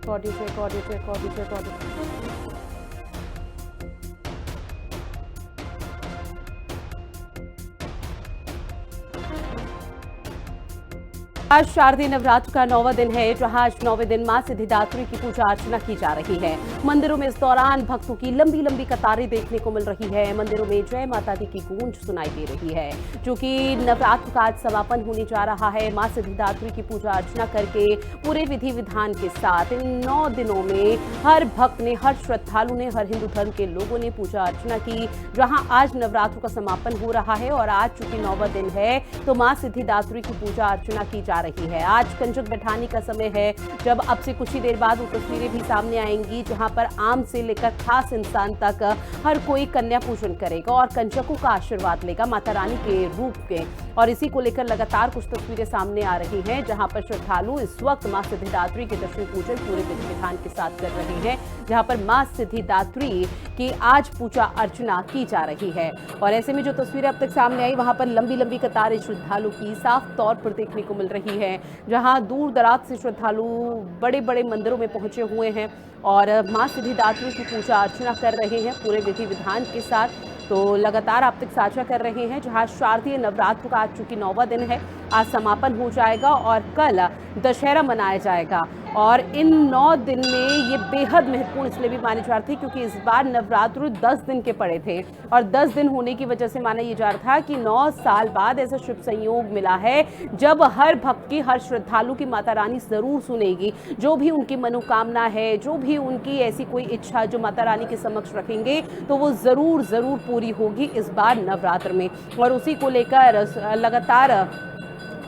Audio check, audio check, audio check, audio. आज शारदीय नवरात्र का 9वां दिन है, जहां आज 9वें दिन मां सिद्धिदात्री की पूजा अर्चना की जा रही है। मंदिरों में इस दौरान भक्तों की लंबी लंबी कतारें देखने को मिल रही है। मंदिरों में जय माता दी की गूंज सुनाई दे रही है, क्योंकि नवरात्र का आज समापन होने जा रहा है। मां सिद्धिदात्री की पूजा अर्चना करके पूरे विधि विधान के साथ इन 9 दिनों में हर भक्त ने, हर श्रद्धालु ने, हर हिंदू धर्म के लोगों ने पूजा अर्चना की। जहां आज नवरात्र का समापन हो रहा है और आज चूंकि 9वां दिन है, तो मां सिद्धिदात्री की पूजा अर्चना की जा रही है। आज कंजक बैठानी का समय है, जब अब से कुछ ही देर बाद वो तस्वीरें भी सामने आएंगी, जहां पर आम से लेकर खास इंसान तक हर कोई कन्या पूजन करेगा और कंजकों का आशीर्वाद लेगा माता रानी के रूप के। और इसी को लेकर लगातार कुछ तस्वीरें सामने आ रही हैं, जहां पर श्रद्धालु इस वक्त मां सिद्धिदात्री के दर्शन पूजन पूरे विधि विधान के साथ कर रहे हैं, जहां पर मां सिद्धिदात्री की आज पूजा अर्चना की जा रही है। और ऐसे में जो तस्वीरें अब तक सामने आई, वहां पर लंबी लंबी कतारें श्रद्धालु की साफ तौर पर देखने को मिल रही है, जहां दूर दराज से श्रद्धालु बड़े बड़े मंदिरों में पहुंचे हुए हैं और मां सिद्धिदात्री की पूजा अर्चना कर रहे हैं पूरे विधि विधान के साथ। तो लगातार आप तक साझा कर रहे हैं, जहां शारदीय नवरात्र का आज चूंकि 9वां दिन है, आज समापन हो जाएगा और कल दशहरा मनाया जाएगा। और इन 9 दिन में ये बेहद महत्वपूर्ण इसलिए भी माने जा रहे थे क्योंकि इस बार नवरात्र 10 दिन के पड़े थे और 10 दिन होने की वजह से माना ये जा रहा था कि 9 साल बाद ऐसा शुभ संयोग मिला है, जब हर भक्त की, हर श्रद्धालु की माता रानी जरूर सुनेगी। जो भी उनकी मनोकामना है, जो भी उनकी ऐसी कोई इच्छा जो माता रानी के समक्ष रखेंगे, तो वो जरूर जरूर पूरी होगी इस बार नवरात्र में। और उसी को लेकर लगातार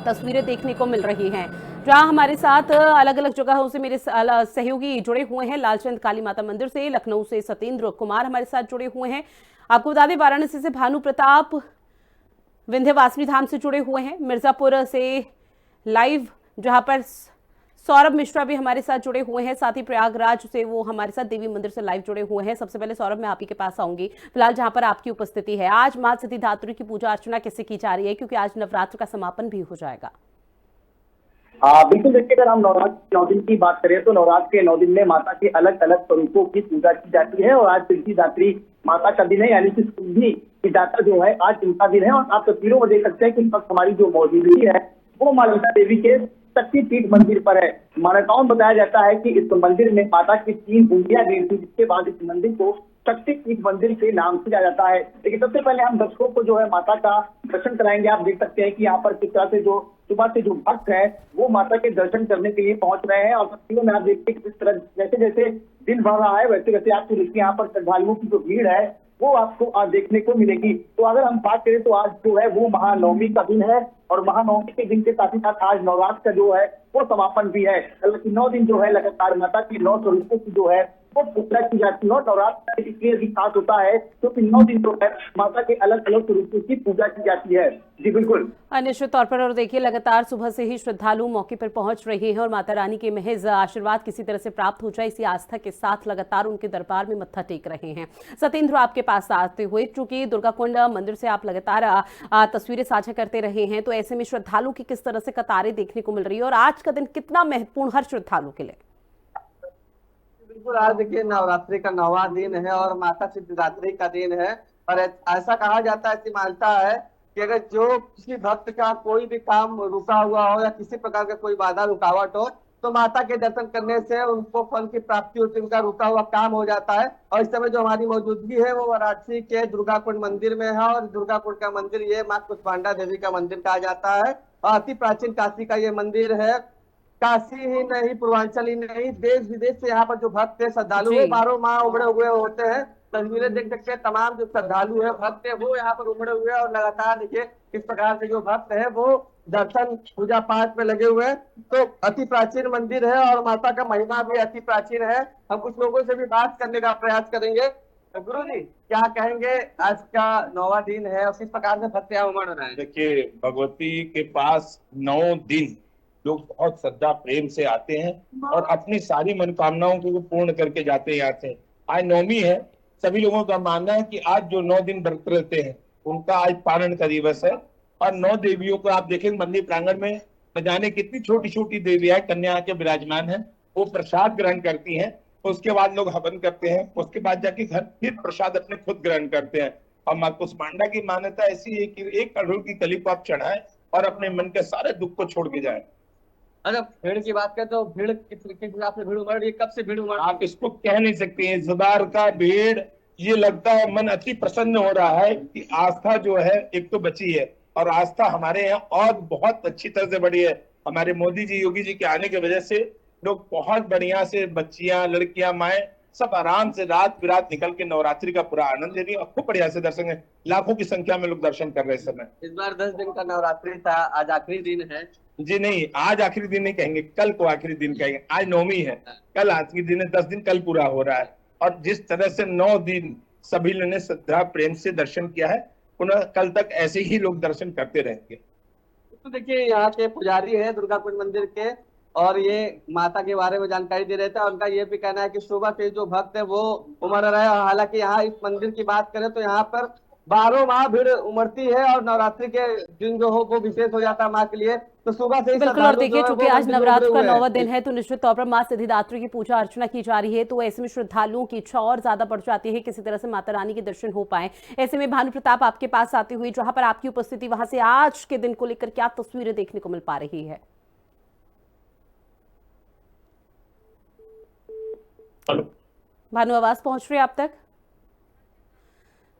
तस्वीरें देखने को मिल रही हैं, जहां हमारे साथ अलग अलग जगहों से मेरे सहयोगी जुड़े हुए हैं। लालचंद काली माता मंदिर से, लखनऊ से सत्येंद्र कुमार हमारे साथ जुड़े हुए हैं। आपको बता दें, वाराणसी से भानु प्रताप विंध्यवासिनी धाम से जुड़े हुए हैं। मिर्जापुर से लाइव जहां पर सौरभ मिश्रा भी हमारे साथ जुड़े हुए हैं, साथ ही प्रयागराज से वो हमारे साथ देवी मंदिर से लाइव जुड़े हुए हैं। सबसे पहले सौरभ, मैं आप ही के पास आऊंगी। फिलहाल जहां पर आपकी उपस्थिति है, आज मां सिद्धिदात्री की पूजा अर्चना कैसे की जा रही है, क्योंकि आज नवरात्र का समापन भी हो जाएगा? बिल्कुल। देखिए, अगर हम नवरात्र के 9 दिन की बात करें तो नवरात्र के 9 दिन में माता के अलग अलग स्वरूपों की पूजा की जाती है और आज सिद्धिदात्री माता का दिन है, यानी कि सिद्धि की दाता जो है, आज इनका दिन है। और आप तस्वीरों में देख सकते हैं कि इस वक्त हमारी जो मौजूदगी है वो मां ललिता देवी के शक्तिपीठ मंदिर पर है। मान्यताओं में बताया जाता है कि इस मंदिर में माता की 3 उंगलियां गिरी थी, जिसके बाद इस मंदिर को शक्तिपीठ मंदिर के नाम से जाना जाता है। लेकिन सबसे पहले हम दर्शकों को जो है माता का दर्शन कराएंगे। आप देख सकते हैं कि यहाँ पर किस तरह से जो सुबह से जो भक्त हैं वो माता के दर्शन करने के लिए पहुंच रहे हैं। और तस्वीरों में आप देखिए किस तरह जैसे जैसे दिन बढ़ रहा है, वैसे वैसे आपको देखिए यहाँ पर श्रद्धालुओं की जो भीड़ है वो आपको आज देखने को मिलेगी। तो अगर हम बात करें तो आज जो है वो महानवमी का दिन है और महानवमी के दिन के साथ ही साथ आज नवरात्र का जो है वो समापन भी है। 9 दिन जो है लगातार माता की 9 स्वरूपों की जो है वो पूजा की जाती है। और नवरात्र इसलिए भी खास होता है क्योंकि 9 दिन जो है माता के अलग अलग स्वरूपों की पूजा की जाती है। जी बिल्कुल, निश्चित तौर पर। और देखिए, लगातार सुबह से ही श्रद्धालु मौके पर पहुंच रहे हैं और माता रानी के महज आशीर्वाद किसी तरह से प्राप्त हो जाए, इसी आस्था के साथ लगातार उनके दरबार में मत्था टेक रहे हैं। सत्येंद्र, आपके पास आते हुए, चूंकि दुर्गाकुंड मंदिर से आप लगातार तस्वीरें साझा करते रहे हैं, तो ऐसे में श्रद्धालु की किस तरह से कतारें देखने को मिल रही है और आज का दिन कितना महत्वपूर्ण हर श्रद्धालु के लिए? बिल्कुल, आज देखिए नवरात्रि का 9वां दिन है और माता सिद्धिदात्री का दिन है। और ऐसा कहा जाता है, ऐसी मान्यता है कि अगर जो किसी भक्त का कोई भी काम रुका हुआ हो या किसी प्रकार का कोई बाधा रुकावट हो, तो माता के दर्शन करने से उनको फल की प्राप्ति होती है, उनका रुका हुआ काम हो जाता है। और इस समय जो हमारी मौजूदगी है वो वाराणसी के दुर्गाकुंड मंदिर में है और दुर्गाकुंड का मंदिर ये मां कुष्मांडा देवी का मंदिर कहा जाता है और अति प्राचीन काशी का ये मंदिर है। काशी ही नहीं, पूर्वांचल ही नहीं, देश विदेश से यहाँ पर जो भक्त है, श्रद्धालु है, 12 माह उमड़े हुए होते हैं। तस्वीरें देख सकते हैं, तमाम जो श्रद्धालु है, भक्त है, वो यहाँ पर उमड़े हुए हैं और लगातार देखिए किस प्रकार से जो भक्त है वो दर्शन पूजा पाठ में लगे हुए हैं। तो अति प्राचीन मंदिर है और माता का महिमा भी अति प्राचीन है। हम कुछ लोगों से भी बात करने का प्रयास करेंगे। गुरु जी, क्या कहेंगे, आज का 9वां दिन है और किस प्रकार से भक्त यहाँ उमड़ रहे हैं? देखिए, भगवती के पास 9 दिन लोग बहुत श्रद्धा प्रेम से आते हैं और अपनी सारी मनोकामनाओं को पूर्ण करके जाते हैं यहाँ से। आज नवमी है, सभी लोगों का मानना है कि आज जो 9 दिन व्रत रहते हैं उनका आज पारण का दिवस है। और 9 देवियों को आप देखेंगे मंदिर प्रांगण में, न जाने कितनी छोटी छोटी देवियां कन्या के विराजमान है वो प्रसाद ग्रहण करती हैं, उसके बाद लोग हवन करते हैं, उसके बाद जाके घर फिर प्रसाद अपने खुद ग्रहण करते हैं। और माँ कुष्मांडा की मान्यता ऐसी है कि 1 अड़हुल की कली को आप चढ़ाएं और अपने मन के सारे दुख को छोड़ के जाएं। अच्छा, भीड़ की बात करें तो भीड़ किस हिसाब से भीड़ उमड़ रही है? कब से भीड़ उमड़ रही है? आप इसको कह नहीं सकते हैं, इस बार का भीड़, ये लगता है मन अति प्रसन्न हो रहा है कि आस्था जो है एक तो बची है, और आस्था हमारे यहाँ और बहुत अच्छी तरह से बढ़ी है। हमारे मोदी जी, योगी जी के आने की वजह से लोग बहुत बढ़िया से, बच्चियां, लड़कियां, माएं सब आराम से रात बिरात निकल के नवरात्रि का पूरा आनंद ले रही है, और खूब बढ़िया से दर्शन है। लाखों की संख्या में लोग दर्शन कर रहे हैं इस समय। इस बार 10 दिन का नवरात्रि था, आज आखिरी दिन है। जी नहीं, आज आखिरी दिन नहीं कहेंगे, कल को आखिरी दिन कहेंगे। आज नवमी है, कल आखिरी दिन है, 10 दिन कल पूरा हो रहा है। और जिस तरह से 9 दिन सभी लोगों ने श्रद्धा प्रेम से दर्शन किया है, पुनः कल तक ऐसे ही लोग दर्शन करते रहेंगे। तो देखिए, यहाँ के पुजारी हैं दुर्गा कुंड मंदिर के, और ये माता के बारे में जानकारी दे रहे थे। उनका ये भी कहना है कि सुबह से जो भक्त है वो उमड़ रहे हैं। हालांकि यहाँ इस मंदिर की बात करें तो यहाँ पर 12 माह भीड़ उमड़ती है, और नवरात्रि के दिन जो हो वो विशेष हो जाता है माँ के लिए। तो सुबह से ही बिल्कुल, और श्रद्धालु देखिए जो है चूंकि वो आज मंदिर में नवरात्र उमड़े का हुए 9वां हैं। दिन है, तो निश्चित तौर पर मां सिद्धिदात्री की पूजा अर्चना की जा रही है, तो ऐसे में श्रद्धालुओं की इच्छा और ज्यादा बढ़ जाती है किसी तरह से माता रानी के दर्शन हो पाए। ऐसे में भानु प्रताप आपके पास आते हुए जहां पर आपकी उपस्थिति, वहां से आज के दिन को लेकर क्या तस्वीरें देखने को मिल पा रही है? भानु, आवाज पहुंच रही है आप तक?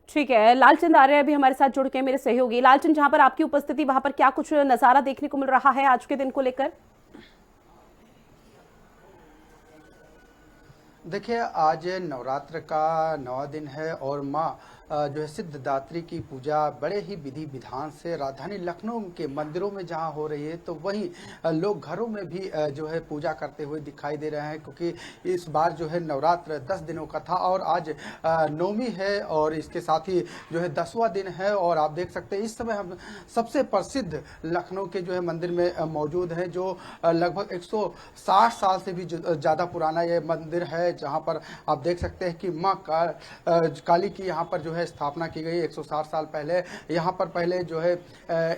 ठीक है, लालचंद आर्य अभी हमारे साथ जुड़ के मेरे सहयोगी। लालचंद, जहां पर आपकी उपस्थिति, वहां पर क्या कुछ नजारा देखने को मिल रहा है आज के दिन को लेकर? देखिए, आज नवरात्र का 9वां दिन है और माँ जो है सिद्धिदात्री की पूजा बड़े ही विधि विधान से राजधानी लखनऊ के मंदिरों में जहाँ हो रही है, तो वहीं लोग घरों में भी जो है पूजा करते हुए दिखाई दे रहे हैं, क्योंकि इस बार जो है नवरात्र 10 दिनों का था और आज नौमी है, और इसके साथ ही जो है 10वां दिन है। और आप देख सकते हैं इस समय हम सबसे प्रसिद्ध लखनऊ के जो है मंदिर में मौजूद हैं, जो लगभग 160 साल से भी ज़्यादा पुराना ये मंदिर है, जहाँ पर आप देख सकते हैं कि माँ काली की यहाँ पर जो है स्थापना की गई 160 साल पहले। यहाँ पर पहले जो है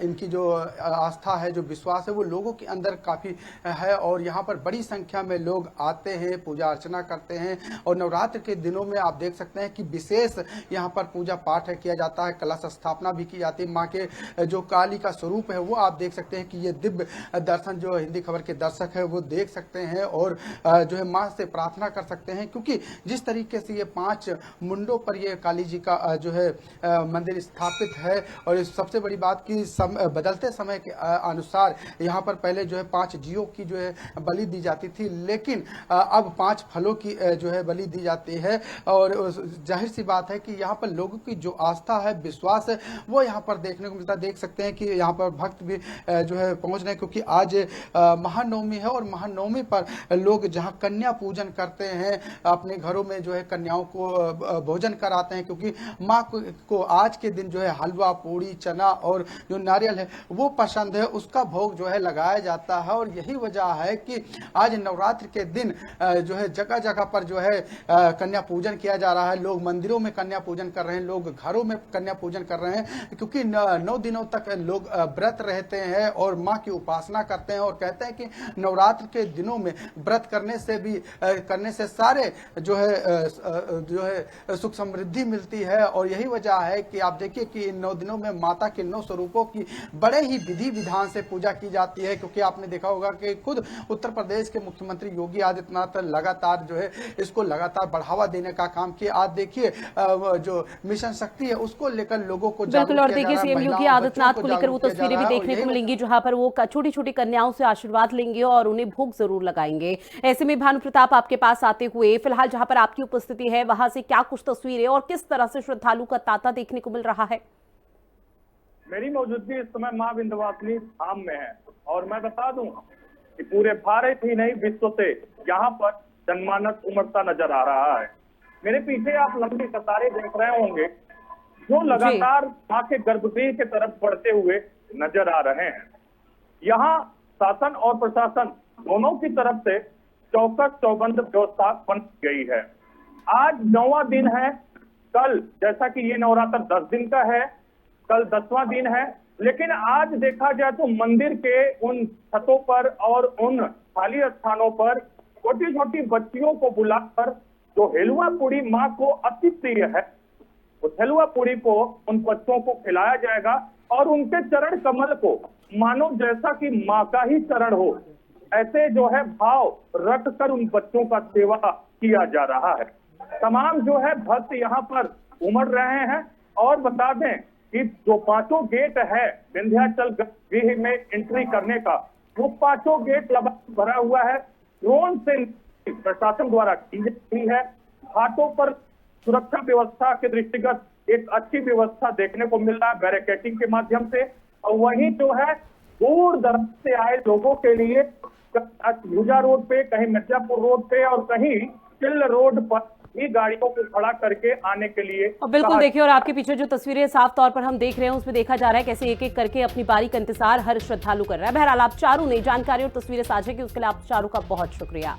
इनकी जो आस्था है, जो विश्वास है, वो लोगों के अंदर काफ़ी है, और यहाँ पर बड़ी संख्या में लोग आते हैं, पूजा अर्चना करते हैं। और नवरात्र के दिनों में आप देख सकते हैं कि विशेष यहाँ पर पूजा पाठ किया जाता है, कलश स्थापना भी की जाती है। माँ के जो काली का स्वरूप है वो आप देख सकते हैं कि ये दिव्य दर्शन जो हिंदी खबर के दर्शक है वो देख सकते हैं, और जो है माँ से प्रार्थना कर सकते हैं, क्योंकि जिस तरीके से ये 5 मुंडों पर ये काली जी का जो है मंदिर स्थापित है। और इस सबसे बड़ी बात कि बदलते समय के अनुसार यहाँ पर पहले जो है 5 जीवों की जो है बलि दी जाती थी, लेकिन अब 5 फलों की जो है बलि दी जाती है। और जाहिर सी बात है कि यहाँ पर लोगों की जो आस्था है, विश्वास है, वो यहाँ पर देखने को मिलता है। देख सकते हैं कि यहाँ पर भक्त भी जो है पहुँच रहे हैं, क्योंकि आज महानवमी है, और महानवमी पर लोग जहाँ कन्या पूजन करते हैं, अपने घरों में जो है कन्याओं को भोजन कराते हैं, क्योंकि माँ को आज के दिन जो है हलवा, पूड़ी, चना और जो नारियल है वो पसंद है, उसका भोग जो है लगाया जाता है। और यही वजह है कि आज नवरात्र के दिन जो है जगह जगह पर जो है कन्या पूजन किया जा रहा है। लोग मंदिरों में कन्या पूजन कर रहे हैं, लोग घरों में कन्या पूजन कर रहे हैं, क्योंकि 9 दिनों तक लोग व्रत रहते हैं और माँ की उपासना करते हैं। और कहते हैं कि नवरात्र के दिनों में व्रत करने से सारे जो है सुख समृद्धि मिलती है। और यही वजह है कि आप देखिए कि इन 9 दिनों में माता के 9 स्वरूपों की बड़े ही विधि विधान से पूजा की जाती है, क्योंकि आपने देखा होगा कि खुद उत्तर प्रदेश के मुख्यमंत्री योगी आदित्यनाथ लगातार जो है इसको लगातार बढ़ावा देने का काम किया। आज देखिए जो मिशन शक्ति है उसको लेकर लोगों को बिल्कुल, और देखिए सीएम योगी आदित्यनाथ को लेकर वो तस्वीरें भी देखने को मिलेंगी, जहां पर वो छोटी छोटी कन्याओं से आशीर्वाद लेंगे और उन्हें भोग जरूर लगाएंगे। ऐसे में भानु प्रताप आपके पास आते हुए फिलहाल जहां पर आपकी उपस्थिति है, वहां से क्या कुछ तस्वीरें और किस तरह से श्रद्धालु का तांता देखने को मिल रहा है? मेरी मौजूदगी इस समय मां विंध्यवासिनी धाम में है, और मैं बता दूं कि पूरे भारत ही नहीं विश्व से यहाँ पर जनमानस उमड़ता नजर आ रहा है। मेरे पीछे आप लंबी कतारें देख रहे होंगे, जो लगातार मां के गर्भगृह की तरफ बढ़ते हुए नजर आ रहे हैं। यहाँ शासन और प्रशासन दोनों की तरफ से चौकस चौबंद व्यवस्था बन गई है। आज 9वां दिन है, कल जैसा कि ये नवरात्र 10 दिन का है, कल 10वां दिन है, लेकिन आज देखा जाए तो मंदिर के उन छतों पर और उन खाली स्थानों पर छोटी छोटी बच्चियों को बुलाकर जो हलवा पूड़ी माँ को अति प्रिय है, उस हलवा पूड़ी को उन बच्चों को खिलाया जाएगा और उनके चरण कमल को मानो जैसा कि माँ का ही चरण हो, ऐसे जो है भाव रख कर उन बच्चों का सेवा किया जा रहा है। तमाम जो है भक्त यहाँ पर उमड़ रहे हैं और बता दें कि जो 5 गेट है विंध्याचल गृह में एंट्री करने का, वो 5 गेट लगातार भरा हुआ है। ड्रोन से प्रशासन द्वारा की जा रही है। घाटों पर सुरक्षा व्यवस्था के दृष्टिगत एक अच्छी व्यवस्था देखने को मिल रहा है बैरिकेडिंग के माध्यम से। और वहीं जो है दूर दराज से आए लोगों के लिए भुजा रोड पे, कहीं मिर्जापुर रोड पे और कहीं चिल्ल रोड पर ही गाड़ियों को खड़ा करके आने के लिए। और बिल्कुल देखिए, और आपके पीछे जो तस्वीरें साफ तौर पर हम देख रहे हैं उसमें देखा जा रहा है कैसे एक एक करके अपनी बारी का इंतजार हर श्रद्धालु कर रहा है। बहरहाल आप चारों ने जानकारी और तस्वीरें साझा की, उसके लिए आप चारों का बहुत शुक्रिया।